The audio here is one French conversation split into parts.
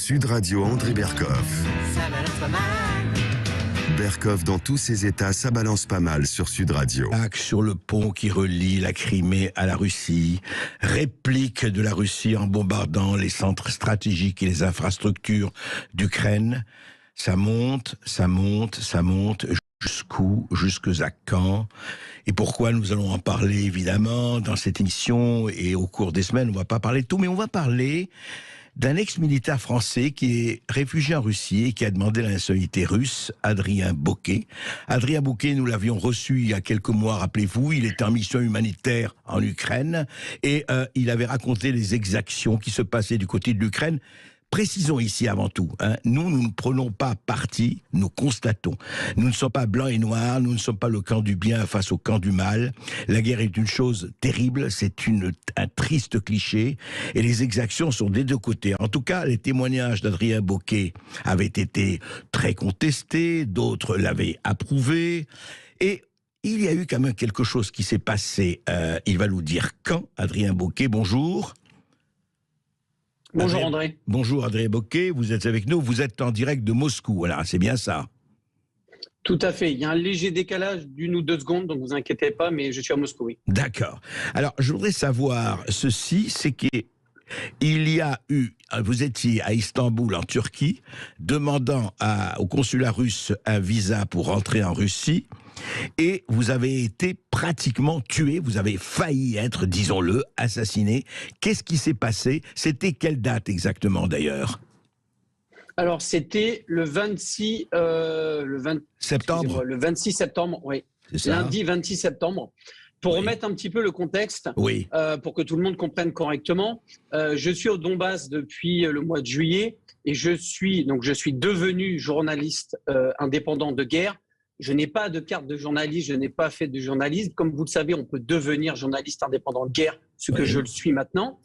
Sud Radio André Berkoff. Ça balance pas mal. Berkoff, dans tous ses états, ça balance pas mal sur Sud Radio. Attaque sur le pont qui relie la Crimée à la Russie, réplique de la Russie en bombardant les centres stratégiques et les infrastructures d'Ukraine. Ça monte, ça monte, ça monte. Jusqu'où? Jusqu'à quand? Et pourquoi nous allons en parler, évidemment, dans cette émission et au cours des semaines. On ne va pas parler de tout, mais on va parler d'un ex-militaire français qui est réfugié en Russie et qui a demandé la nationalité russe, Adrien Bauquet. Adrien Bauquet, nous l'avions reçu il y a quelques mois, rappelez-vous, il était en mission humanitaire en Ukraine et il avait raconté les exactions qui se passaient du côté de l'Ukraine. Précisons ici avant tout, nous ne prenons pas parti, nous constatons. Nous ne sommes pas blancs et noirs, nous ne sommes pas le camp du bien face au camp du mal. La guerre est une chose terrible, c'est un triste cliché, et les exactions sont des deux côtés. En tout cas, les témoignages d'Adrien Bauquet avaient été très contestés, d'autres l'avaient approuvé, et il y a eu quand même quelque chose qui s'est passé. Il va nous dire quand, Adrien Bauquet, bonjour. Bonjour André. Bonjour Adrien Bauquet, vous êtes avec nous, vous êtes en direct de Moscou, voilà, c'est bien ça. Tout à fait, il y a un léger décalage d'1 ou 2 secondes, donc vous inquiétez pas, mais je suis à Moscou, oui. D'accord. Alors, je voudrais savoir ceci, c'est qu'il y a eu, vous étiez à Istanbul en Turquie, demandant au consulat russe un visa pour rentrer en Russie, et vous avez été pratiquement tué, vous avez failli être, disons-le, assassiné. Qu'est-ce qui s'est passé? C'était quelle date exactement d'ailleurs? Alors c'était le 26 septembre. Le 26 septembre, oui. Lundi 26 septembre. Pour remettre un petit peu le contexte, oui. Pour que tout le monde comprenne correctement, je suis au Donbass depuis le mois de juillet et je suis devenu journaliste indépendant de guerre. Je n'ai pas de carte de journaliste, je n'ai pas fait de journalisme. Comme vous le savez, on peut devenir journaliste indépendant de guerre, ce que je le suis maintenant.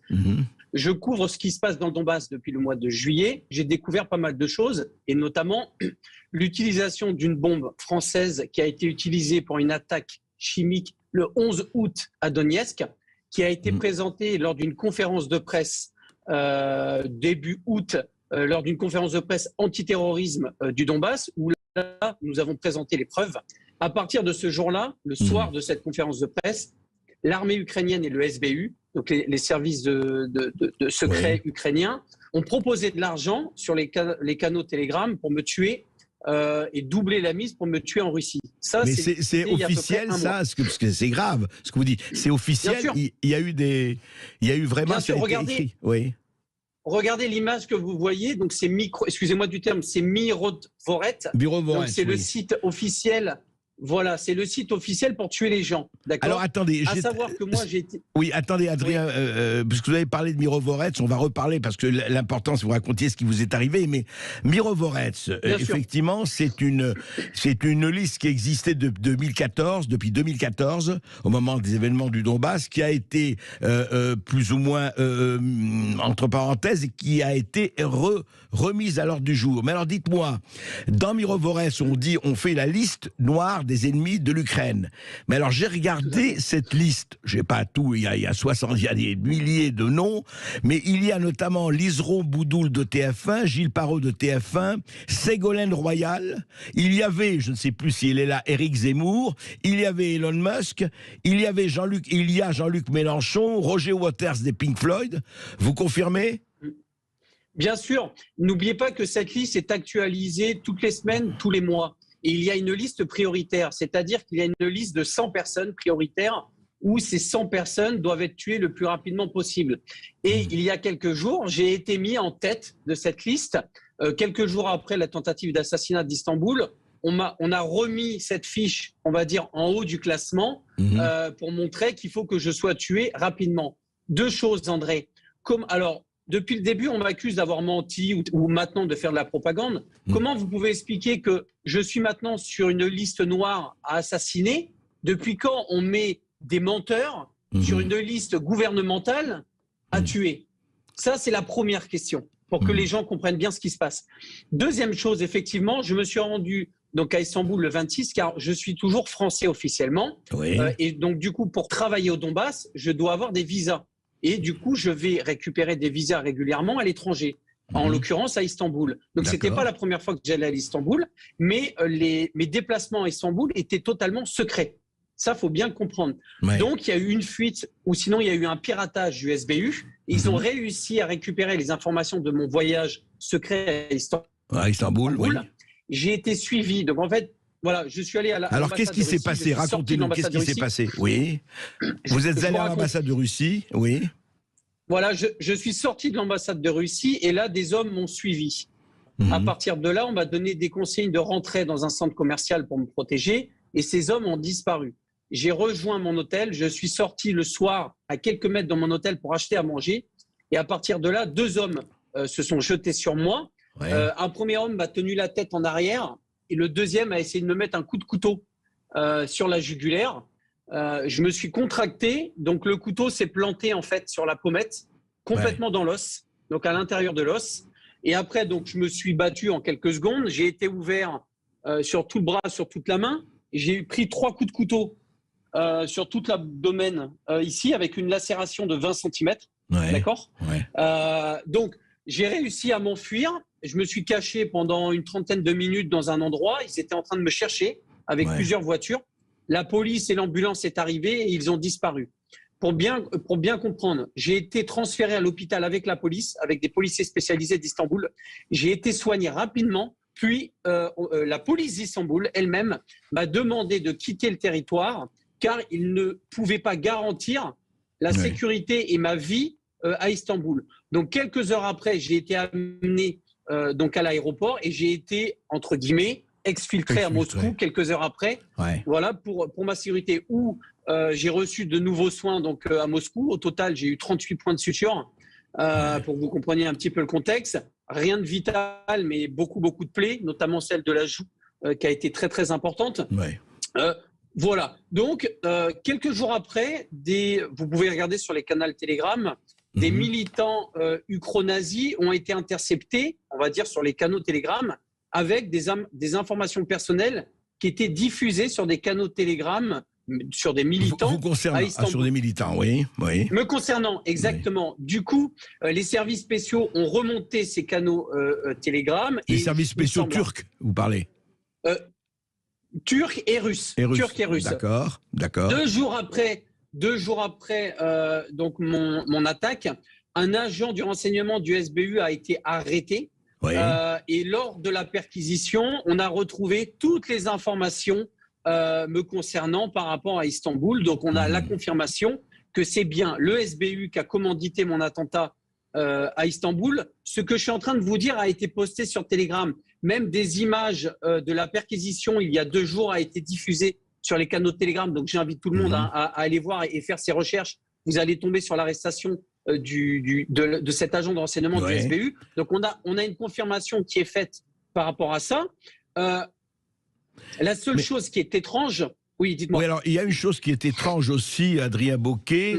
Je couvre ce qui se passe dans le Donbass depuis le mois de juillet. J'ai découvert pas mal de choses, et notamment l'utilisation d'une bombe française qui a été utilisée pour une attaque chimique le 11 août à Donetsk, qui a été présentée lors d'une conférence de presse début août, lors d'une conférence de presse antiterrorisme du Donbass, où là, nous avons présenté les preuves. À partir de ce jour-là, le soir de cette conférence de presse, l'armée ukrainienne et le SBU, donc les services de secret ukrainiens, ont proposé de l'argent sur les canaux Telegram pour me tuer et doubler la mise pour me tuer en Russie. Ça, mais c'est officiel, ça, parce que c'est grave ce que vous dites. C'est officiel. Il y a eu vraiment. Bien sûr, regardez. Oui. Regardez l'image que vous voyez, donc c'est excusez-moi du terme, c'est Mirovoret. Donc c'est le site officiel. Voilà, c'est le site officiel pour tuer les gens. D'accord. Alors attendez, à savoir que moi j'ai été. Oui, attendez, Adrien, parce que vous avez parlé de Mirovoret, on va reparler parce que l'important c'est que vous racontiez ce qui vous est arrivé. Mais Mirovoret, effectivement, c'est une liste qui existait depuis 2014, au moment des événements du Donbass, qui a été plus ou moins entre parenthèses et qui a été remise à l'ordre du jour. Mais alors dites-moi, dans Mirovoret, on fait la liste noire des ennemis de l'Ukraine. Mais alors j'ai regardé cette liste, j'ai pas tout, il y a des milliers de noms, mais il y a notamment Liseron Boudoul de TF1, Gilles Parot de TF1, Ségolène Royal, il y avait, je ne sais plus s'il est là, Éric Zemmour, il y avait Elon Musk, il y a Jean-Luc Mélenchon, Roger Waters des Pink Floyd. Vous confirmez ? Bien sûr, n'oubliez pas que cette liste est actualisée toutes les semaines, tous les mois. Et il y a une liste prioritaire, c'est-à-dire qu'il y a une liste de 100 personnes prioritaires où ces 100 personnes doivent être tuées le plus rapidement possible. Et il y a quelques jours, j'ai été mis en tête de cette liste. Quelques jours après la tentative d'assassinat d'Istanbul, on a remis cette fiche, on va dire, en haut du classement pour montrer qu'il faut que je sois tué rapidement. Deux choses, André. Depuis le début, on m'accuse d'avoir menti ou maintenant de faire de la propagande. Comment vous pouvez expliquer que je suis maintenant sur une liste noire à assassiner? Depuis quand on met des menteurs sur une liste gouvernementale à tuer? Ça, c'est la première question, pour que les gens comprennent bien ce qui se passe. Deuxième chose, effectivement, je me suis rendu donc à Istanbul le 26, car je suis toujours français officiellement. Oui. Et donc, du coup, pour travailler au Donbass, je dois avoir des visas. Et du coup, je vais récupérer des visas régulièrement à l'étranger. en l'occurrence à Istanbul. Donc, ce n'était pas la première fois que j'allais à Istanbul, mais mes déplacements à Istanbul étaient totalement secrets. Ça, faut bien le comprendre. Ouais. Donc, il y a eu une fuite, ou sinon, il y a eu un piratage du SBU. Ils ont réussi à récupérer les informations de mon voyage secret à Istanbul. À Istanbul, oui. J'ai été suivi. Donc, en fait, voilà, je suis allé à l'ambassade. Alors, qu'est-ce qui s'est passé? Racontez-nous, qu'est-ce qui s'est passé? Oui. Vous êtes allé à l'ambassade de Russie, oui. Voilà, je suis sorti de l'ambassade de Russie et là, des hommes m'ont suivi. À partir de là, on m'a donné des consignes de rentrer dans un centre commercial pour me protéger et ces hommes ont disparu. J'ai rejoint mon hôtel, je suis sorti le soir à quelques mètres dans mon hôtel pour acheter à manger et à partir de là, 2 hommes se sont jetés sur moi. Ouais. Un premier homme m'a tenu la tête en arrière et le deuxième a essayé de me mettre un coup de couteau sur la jugulaire. Je me suis contracté, donc le couteau s'est planté en fait sur la pommette, complètement dans l'os, donc à l'intérieur de l'os. Et après, donc je me suis battu en quelques secondes. J'ai été ouvert sur tout le bras, sur toute la main. J'ai pris 3 coups de couteau sur toute l'abdomen ici, avec une lacération de 20 cm. Ouais. D'accord. Ouais. Donc j'ai réussi à m'enfuir. Je me suis caché pendant une trentaine de minutes dans un endroit. Ils étaient en train de me chercher avec plusieurs voitures. La police et l'ambulance est arrivée et ils ont disparu. Pour bien comprendre, j'ai été transféré à l'hôpital avec la police, avec des policiers spécialisés d'Istanbul. J'ai été soigné rapidement. Puis, la police d'Istanbul elle-même m'a demandé de quitter le territoire car ils ne pouvaient pas garantir la sécurité et ma vie à Istanbul. Donc, quelques heures après, j'ai été amené donc à l'aéroport et j'ai été, entre guillemets, exfiltré à Moscou quelques heures après, voilà, pour ma sécurité, où j'ai reçu de nouveaux soins donc, à Moscou. Au total, j'ai eu 38 points de suture, pour que vous compreniez un petit peu le contexte. Rien de vital, mais beaucoup de plaies, notamment celle de la joue, qui a été très, très importante. Voilà. Donc, quelques jours après, vous pouvez regarder sur les canaux Telegram, des militants ukro-nazis ont été interceptés, on va dire, sur les canaux Telegram, avec des informations personnelles qui étaient diffusées sur des canaux Telegram, sur des militants. Vous concernant, sur des militants, oui. Me concernant, exactement. Oui. Du coup, les services spéciaux ont remonté ces canaux Telegram. Les services spéciaux turcs, vous parlez Turcs et russes. Turcs et russes. D'accord. 2 jours après donc mon attaque, un agent du renseignement du SBU a été arrêté. Oui. Et lors de la perquisition, on a retrouvé toutes les informations me concernant par rapport à Istanbul. Donc, on a la confirmation que c'est bien le SBU qui a commandité mon attentat à Istanbul. Ce que je suis en train de vous dire a été posté sur Telegram. Même des images de la perquisition, il y a 2 jours, a été diffusée sur les canaux de Telegram. Donc, j'invite tout le monde à aller voir et faire ses recherches. Vous allez tomber sur l'arrestation de cet agent de renseignement du SBU. Donc, on a une confirmation qui est faite par rapport à ça. La seule chose qui est étrange... Oui, dites-moi. Oui, alors, il y a une chose qui est étrange aussi, Adrien Bocquet.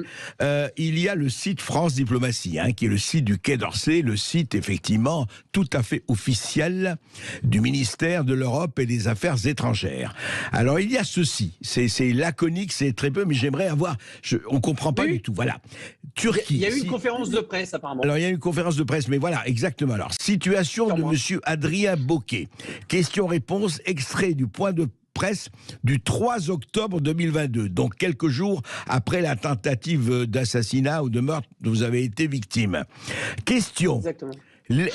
Il y a le site France Diplomatie, qui est le site du Quai d'Orsay, le site, effectivement, tout à fait officiel du ministère de l'Europe et des Affaires étrangères. Alors, il y a ceci. C'est laconique, c'est très peu, mais j'aimerais avoir... on ne comprend pas du tout. Voilà. Turquie. Il y a eu une conférence de presse, apparemment. Alors, il y a eu une conférence de presse, mais voilà, exactement. Alors, situation de monsieur Adrien Bocquet. Question-réponse, extrait du point de presse du 3 octobre 2022, donc quelques jours après la tentative d'assassinat ou de meurtre dont vous avez été victime. Question. Exactement.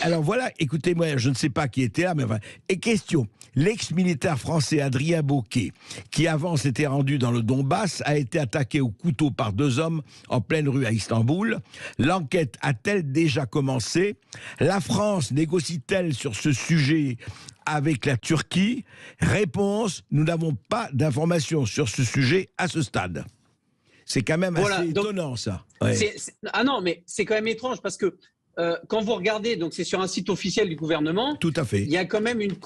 Alors voilà, écoutez-moi, je ne sais pas qui était là, mais enfin, et question. L'ex-militaire français Adrien Bocquet, qui avant s'était rendu dans le Donbass, a été attaqué au couteau par 2 hommes en pleine rue à Istanbul. L'enquête a-t-elle déjà commencé? La France négocie-t-elle sur ce sujet avec la Turquie? Réponse, nous n'avons pas d'informations sur ce sujet à ce stade. C'est quand même assez étonnant, ça. Ah non, mais c'est quand même étrange parce que quand vous regardez, donc c'est sur un site officiel du gouvernement. Tout à fait. Il y a quand même il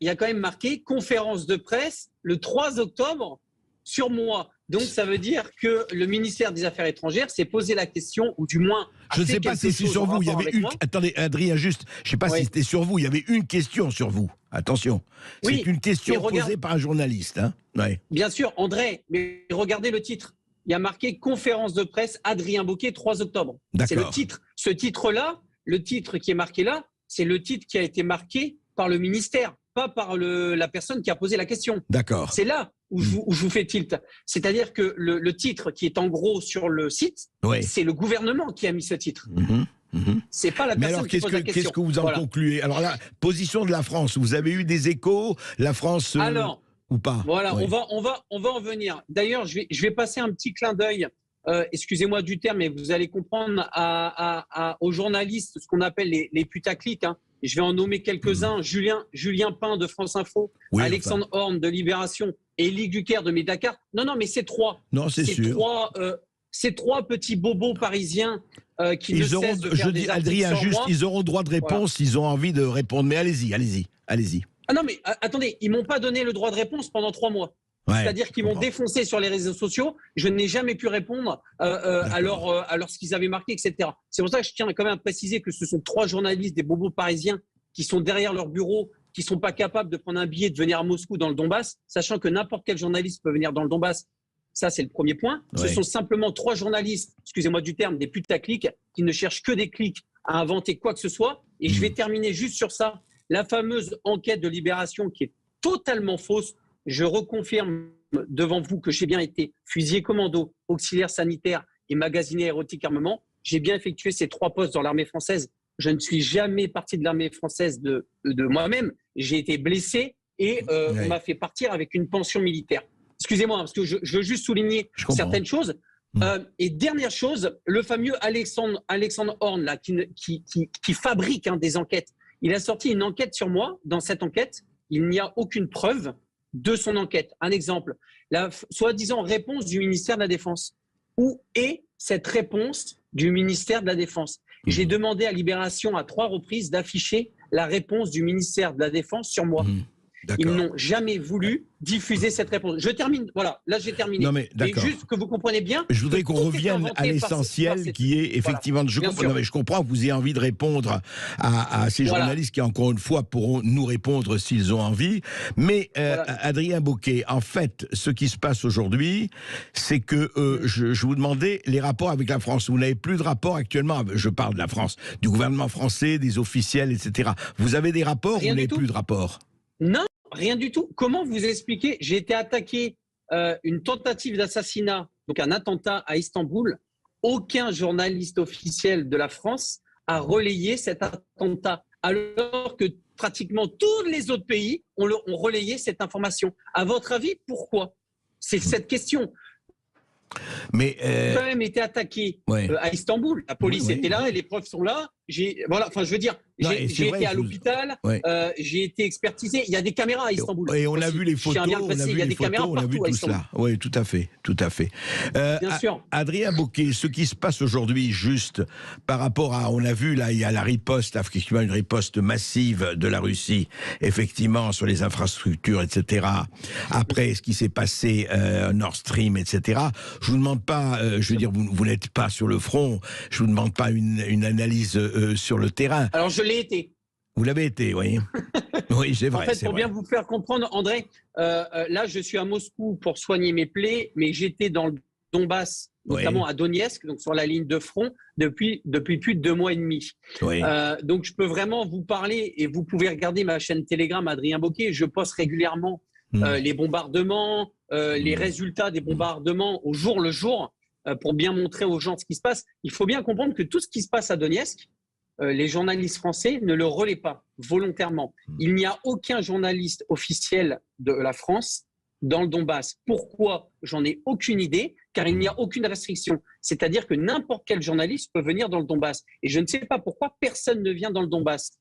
y a quand même marqué conférence de presse le 3 octobre sur moi. Donc ça veut dire que le ministère des Affaires étrangères s'est posé la question, ou du moins. Je ne sais pas si c'est sur vous. Il y avait une. Attendez, Adrien, juste. Je ne sais pas si c'était sur vous. Il y avait une question sur vous. Attention. C'est une question posée par un journaliste. Bien sûr, André. Mais regardez le titre. Il y a marqué conférence de presse Adrien Bocquet 3 octobre. C'est le titre. Ce titre-là, le titre qui est marqué là, c'est le titre qui a été marqué par le ministère, pas par la personne qui a posé la question. D'accord. C'est là où je vous fais tilt. C'est-à-dire que le titre qui est en gros sur le site, c'est le gouvernement qui a mis ce titre. C'est pas la personne qui pose la question. Qu'est-ce que vous en concluez? Alors là, position de la France, vous avez eu des échos? La France ou pas? Voilà, on va en venir. D'ailleurs, je vais passer un petit clin d'œil, excusez-moi du terme, mais vous allez comprendre, aux journalistes, ce qu'on appelle les putaclics. Hein. Je vais en nommer quelques-uns. Julien Pain de France Info, Alexandre Horn de Libération et Élie Gucker de Médakar. Non, mais c'est trois. Non, c'est sûr. Ces trois petits bobos parisiens qui ne cessent de faire des articles Adrien, sur moi. Ils auront droit de réponse s'ils ont envie de répondre. Mais allez-y. Ah non, mais attendez, ils m'ont pas donné le droit de réponse pendant 3 mois. C'est-à-dire qu'ils m'ont défoncé sur les réseaux sociaux. Je n'ai jamais pu répondre à ce qu'ils avaient marqué, etc. C'est pour ça que je tiens quand même à préciser que ce sont 3 journalistes, des bobos parisiens, qui sont derrière leur bureau, qui ne sont pas capables de prendre un billet, de venir à Moscou dans le Donbass, sachant que n'importe quel journaliste peut venir dans le Donbass. Ça, c'est le premier point. Ce sont simplement 3 journalistes, excusez-moi du terme, des putaclics, qui ne cherchent que des clics à inventer quoi que ce soit. Et je vais terminer juste sur ça. La fameuse enquête de Libération qui est totalement fausse. Je reconfirme devant vous que j'ai bien été fusilier commando, auxiliaire sanitaire et magasinier aéronautique armement. J'ai bien effectué ces 3 postes dans l'armée française. Je ne suis jamais parti de l'armée française de moi-même. J'ai été blessé et on m'a fait partir avec une pension militaire. Excusez-moi, parce que je veux juste souligner certaines choses. Et dernière chose, le fameux Alexandre Horn, là, qui fabrique des enquêtes. Il a sorti une enquête sur moi. Dans cette enquête, il n'y a aucune preuve de son enquête. Un exemple, la soi-disant réponse du ministère de la Défense. Où est cette réponse du ministère de la Défense? J'ai demandé à Libération à 3 reprises d'afficher la réponse du ministère de la Défense sur moi. Ils n'ont jamais voulu diffuser cette réponse. Je termine, voilà, là j'ai terminé. Non mais d'accord. Juste que vous compreniez bien. Je voudrais qu'on revienne à l'essentiel qui est effectivement. Voilà. Je comprends que vous ayez envie de répondre à ces journalistes qui, encore une fois, pourront nous répondre s'ils ont envie. Mais Adrien Bocquet, en fait, ce qui se passe aujourd'hui, c'est que je vous demandais les rapports avec la France. Vous n'avez plus de rapports actuellement. Je parle de la France, du gouvernement français, des officiels, etc. Vous avez des rapports ou vous n'avez plus de rapports? Non. Rien du tout. Comment vous expliquer? J'ai été attaqué, une tentative d'assassinat, donc un attentat à Istanbul. Aucun journaliste officiel de la France a relayé cet attentat, alors que pratiquement tous les autres pays ont relayé cette information. À votre avis, pourquoi? C'est cette question. Mais j'ai quand même été attaqué à Istanbul. La police était là et les preuves sont là. Voilà, enfin, je veux dire, j'ai été à l'hôpital, j'ai été expertisé. Il y a des caméras à Istanbul. Et on a vu les photos, il y a des caméras partout à Istanbul. Oui, tout à fait. Bien sûr. Adrien Bocquet, ce qui se passe aujourd'hui, juste par rapport à, on a vu là, il y a la riposte, effectivement une riposte massive de la Russie, effectivement sur les infrastructures, etc. Après ce qui s'est passé, Nord Stream, etc. Je vous demande pas, je veux dire, vous n'êtes pas sur le front. Je vous demande pas une analyse sur le terrain. Alors je l'ai été. Vous l'avez été, oui. Oui, c'est vrai. En fait, pour bien vous faire comprendre, André, là, je suis à Moscou pour soigner mes plaies, mais j'étais dans le Donbass, notamment à Donetsk, donc sur la ligne de front, depuis plus de 2 mois et demi. Donc, je peux vraiment vous parler, et vous pouvez regarder ma chaîne Telegram, Adrien Bocquet, je poste régulièrement les bombardements, les résultats des bombardements au jour le jour, pour bien montrer aux gens ce qui se passe. Il faut bien comprendre que tout ce qui se passe à Donetsk, les journalistes français ne le relaient pas volontairement. Il n'y a aucun journaliste officiel de la France dans le Donbass. Pourquoi? J'en ai aucune idée, car il n'y a aucune restriction. C'est-à-dire que n'importe quel journaliste peut venir dans le Donbass. Et je ne sais pas pourquoi personne ne vient dans le Donbass.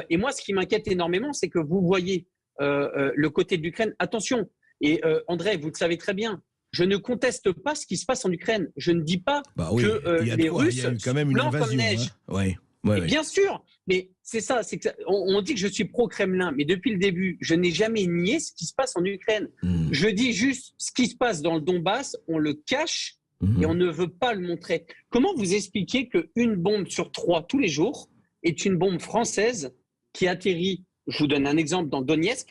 Et moi, ce qui m'inquiète énormément, c'est que vous voyez le côté de l'Ukraine. Attention, et André, vous le savez très bien, je ne conteste pas ce qui se passe en Ukraine. Je ne dis pas que les Russes il y a quand même une blancs invasion, comme neige. Bien sûr, mais c'est ça. On dit que je suis pro-Kremlin, mais depuis le début, je n'ai jamais nié ce qui se passe en Ukraine. Je dis juste ce qui se passe dans le Donbass, on le cache et on ne veut pas le montrer. Comment vous expliquer qu'une bombe sur 3 tous les jours est une bombe française qui atterrit? Je vous donne un exemple dans Donetsk.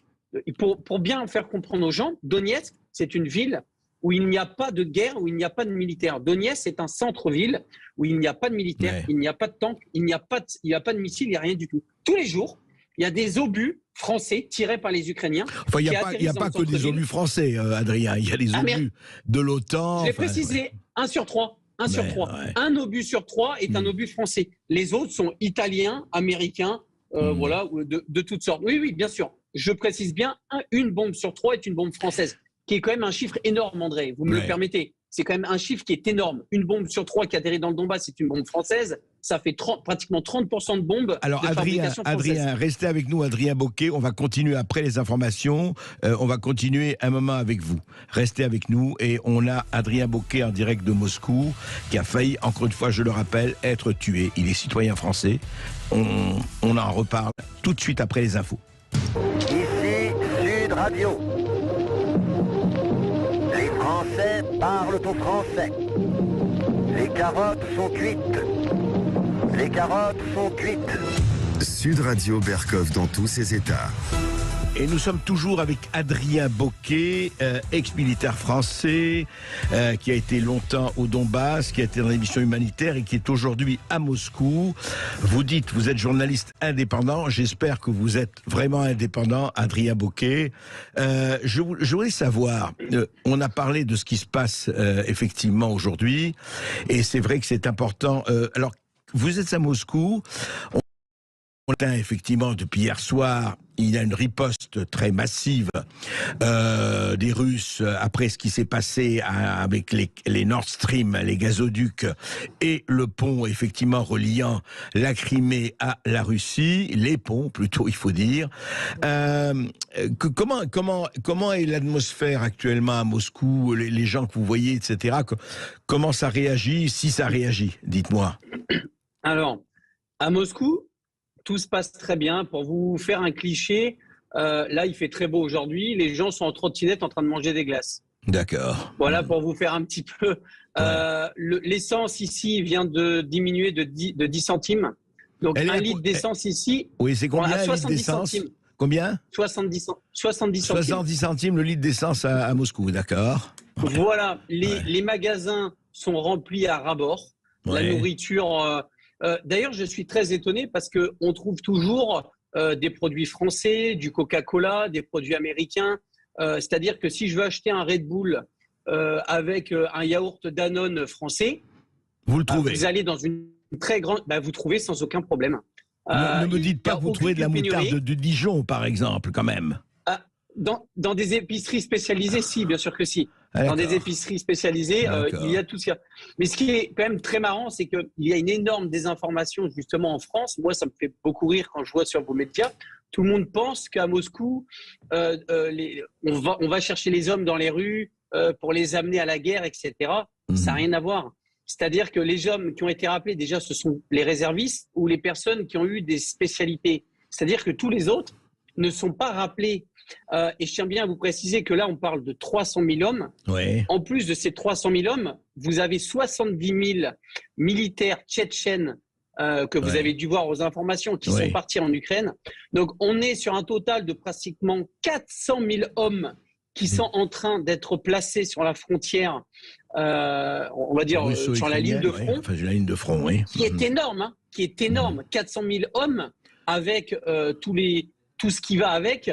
Pour bien faire comprendre aux gens, Donetsk, c'est une ville où il n'y a pas de guerre, où il n'y a pas de militaires. Donetsk est un centre-ville où il n'y a pas de militaires, il n'y a pas de tanks, il n'y a pas de missiles, il n'y a rien du tout. Tous les jours, il y a des obus français tirés par les Ukrainiens. Enfin, il n'y a pas que des obus français, Adrien. Il y a des obus de l'OTAN. Je l'ai précisé, 1 sur 3. 1 sur 3. Un obus sur 3 est un obus français. Les autres sont italiens, américains, voilà, de toutes sortes. Oui, oui, bien sûr. Je précise bien, une bombe sur 3 est une bombe française, qui est quand même un chiffre énorme, André. Vous me le permettez. C'est quand même un chiffre qui est énorme. Une bombe sur 3 qui atterrit dans le Donbass, c'est une bombe française. Ça fait pratiquement 30% de bombes. Alors, de fabrication française. Adrien, restez avec nous, Adrien Bocquet. On va continuer après les informations. On va continuer un moment avec vous. Restez avec nous. Et on a Adrien Bocquet en direct de Moscou, qui a failli, encore une fois, je le rappelle, être tué. Il est citoyen français. On en reparle tout de suite après les infos. Ici Sud Radio. Les Français parlent au français. Les carottes sont cuites. Les carottes sont cuites. Sud Radio Berkov dans tous ses états. Et nous sommes toujours avec Adrien Bocquet, ex-militaire français, qui a été longtemps au Donbass, qui a été dans les missions humanitaires et qui est aujourd'hui à Moscou. Vous dites, vous êtes journaliste indépendant. J'espère que vous êtes vraiment indépendant, Adrien Bocquet. Je voulais savoir, on a parlé de ce qui se passe effectivement aujourd'hui, et c'est vrai que c'est important. Alors, vous êtes à Moscou. On a effectivement, depuis hier soir, il y a une riposte très massive des Russes après ce qui s'est passé avec les Nord Stream, les gazoducs et le pont effectivement reliant la Crimée à la Russie, les ponts plutôt il faut dire. Comment est l'atmosphère actuellement à Moscou, les gens que vous voyez, etc. Comment ça réagit, si ça réagit, dites-moi. Alors, à Moscou, tout se passe très bien. Pour vous faire un cliché, là, il fait très beau aujourd'hui. Les gens sont en trottinette en train de manger des glaces. D'accord. Voilà, pour vous faire un petit peu. L'essence ici vient de diminuer de 10 centimes. Donc, un litre d'essence ici. Oui, c'est combien un litre d'essence ? Combien ? 70 centimes. 70 centimes le litre d'essence à Moscou, d'accord. Voilà, les magasins sont remplis à ras-bord. La nourriture. D'ailleurs, je suis très étonné parce qu'on trouve toujours des produits français, du Coca-Cola, des produits américains. C'est-à-dire que si je veux acheter un Red Bull avec un yaourt Danone français, vous le trouvez. Vous allez dans une très grande... vous trouvez sans aucun problème. Ne me dites pas que vous trouvez de la moutarde de Dijon, par exemple, quand même. Dans des épiceries spécialisées, si, bien sûr que si. Dans des épiceries spécialisées, il y a tout ça. Mais ce qui est quand même très marrant, c'est qu'il y a une énorme désinformation justement en France. Moi, ça me fait beaucoup rire quand je vois sur vos médias. Tout le monde pense qu'à Moscou, on va chercher les hommes dans les rues pour les amener à la guerre, etc. Ça n'a rien à voir. C'est-à-dire que les hommes qui ont été rappelés, déjà, ce sont les réservistes ou les personnes qui ont eu des spécialités. C'est-à-dire que tous les autres ne sont pas rappelés. Et je tiens bien à vous préciser que là, on parle de 300 000 hommes. Oui. En plus de ces 300 000 hommes, vous avez 70 000 militaires tchétchènes que vous avez dû voir aux informations qui sont partis en Ukraine. Donc, on est sur un total de pratiquement 400 000 hommes qui sont en train d'être placés sur la frontière, on va dire sur la ligne de front. Enfin, la ligne de front, oui. Qui est énorme, hein, qui est énorme. 400 000 hommes avec tout ce qui va avec.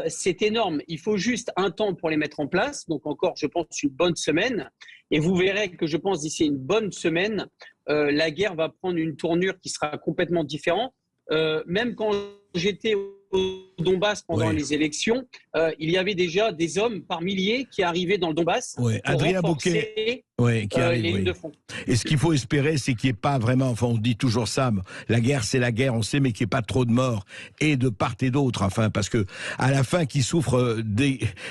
C'est énorme. Il faut juste un temps pour les mettre en place. Donc encore, je pense, une bonne semaine. Et vous verrez que je pense d'ici une bonne semaine, la guerre va prendre une tournure qui sera complètement différente. Même quand j'étais au Donbass pendant les élections, il y avait déjà des hommes par milliers qui arrivaient dans le Donbass pour Adrien renforcer Bocquet, les lignes de front. Et ce qu'il faut espérer, c'est qu'il n'y ait pas vraiment, enfin on dit toujours ça, la guerre c'est la guerre, on sait, mais qu'il n'y ait pas trop de morts, et de part et d'autre, enfin, parce que à la fin, qui souffre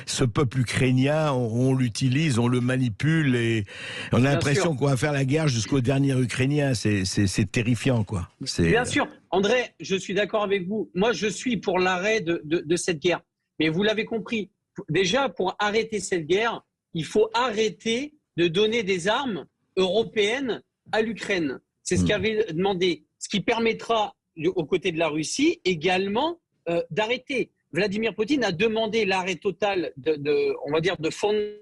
ce peuple ukrainien, on l'utilise, on le manipule, et on a l'impression qu'on va faire la guerre jusqu'au dernier Ukrainien, c'est terrifiant, quoi. Bien sûr. André, je suis d'accord avec vous. Moi, je suis pour l'arrêt de cette guerre. Mais vous l'avez compris, déjà, pour arrêter cette guerre, il faut arrêter de donner des armes européennes à l'Ukraine. C'est ce qu'avait demandé. Ce qui permettra, aux côtés de la Russie, également d'arrêter. Vladimir Poutine a demandé l'arrêt total on va dire, de fourniture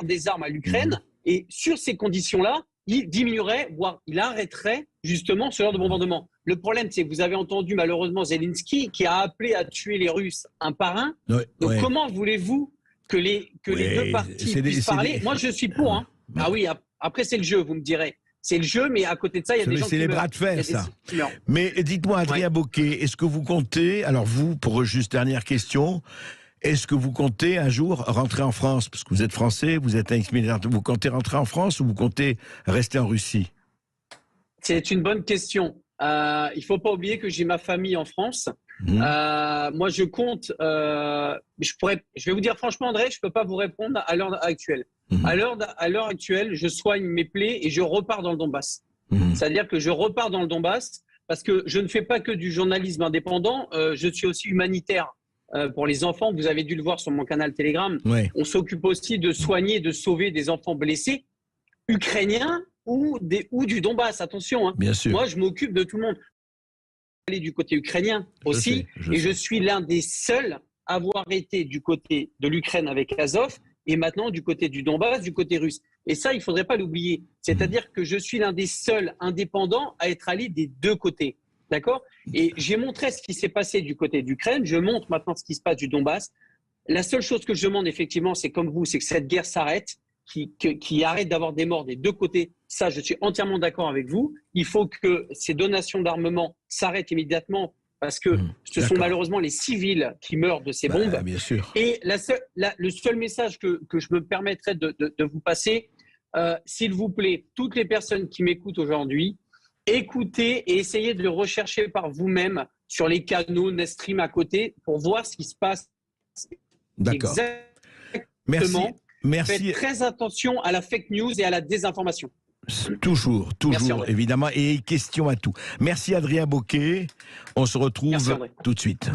des armes à l'Ukraine. Et sur ces conditions-là, il diminuerait, voire il arrêterait justement ce genre de bombardement. Le problème, c'est que vous avez entendu malheureusement Zelensky qui a appelé à tuer les Russes un par un. Ouais, Donc ouais. comment voulez-vous que les deux parties puissent parler? Moi, je suis pour. Hein. Ah oui, après c'est le jeu, vous me direz. C'est le jeu, mais à côté de ça, il y a des gens qui C'est les meurent. bras de fer, Il y a ça. des qui meurent. Mais dites-moi, Adrien Bocquet, est-ce que vous comptez, alors vous, pour juste dernière question, est-ce que vous comptez un jour rentrer en France? Parce que vous êtes français, vous êtes un ex-militaire, vous comptez rentrer en France ou vous comptez rester en Russie? C'est une bonne question. Il ne faut pas oublier que j'ai ma famille en France. Moi, je compte. Je vais vous dire franchement, André, je ne peux pas vous répondre à l'heure actuelle. À l'heure actuelle, je soigne mes plaies et je repars dans le Donbass. C'est-à-dire que je repars dans le Donbass parce que je ne fais pas que du journalisme indépendant. Je suis aussi humanitaire pour les enfants. Vous avez dû le voir sur mon canal Telegram. Ouais. On s'occupe aussi de soigner, de sauver des enfants blessés, ukrainiens ou du Donbass. Attention. Hein. Bien sûr. Moi, je m'occupe de tout le monde. Aller du côté ukrainien aussi, je suis l'un des seuls à avoir été du côté de l'Ukraine avec Azov et maintenant du côté du Donbass, du côté russe. Et ça, il ne faudrait pas l'oublier. C'est-à-dire que je suis l'un des seuls indépendants à être allé des deux côtés. D'accord? Et j'ai montré ce qui s'est passé du côté d'Ukraine, je montre maintenant ce qui se passe du Donbass. La seule chose que je demande effectivement, c'est comme vous, c'est que cette guerre s'arrête, qui arrête d'avoir des morts des deux côtés. Ça, je suis entièrement d'accord avec vous. Il faut que ces donations d'armement s'arrêtent immédiatement parce que ce sont malheureusement les civils qui meurent de ces bombes. Bien sûr. Et le seul message que je me permettrais de vous passer, s'il vous plaît, toutes les personnes qui m'écoutent aujourd'hui, écoutez et essayez de le rechercher par vous-même sur les canaux Nestream à côté pour voir ce qui se passe. D'accord. Exactement. Merci. Faites très attention à la fake news et à la désinformation. Toujours, Merci, évidemment, et question à tout. Merci Adrien Bocquet. On se retrouve tout de suite.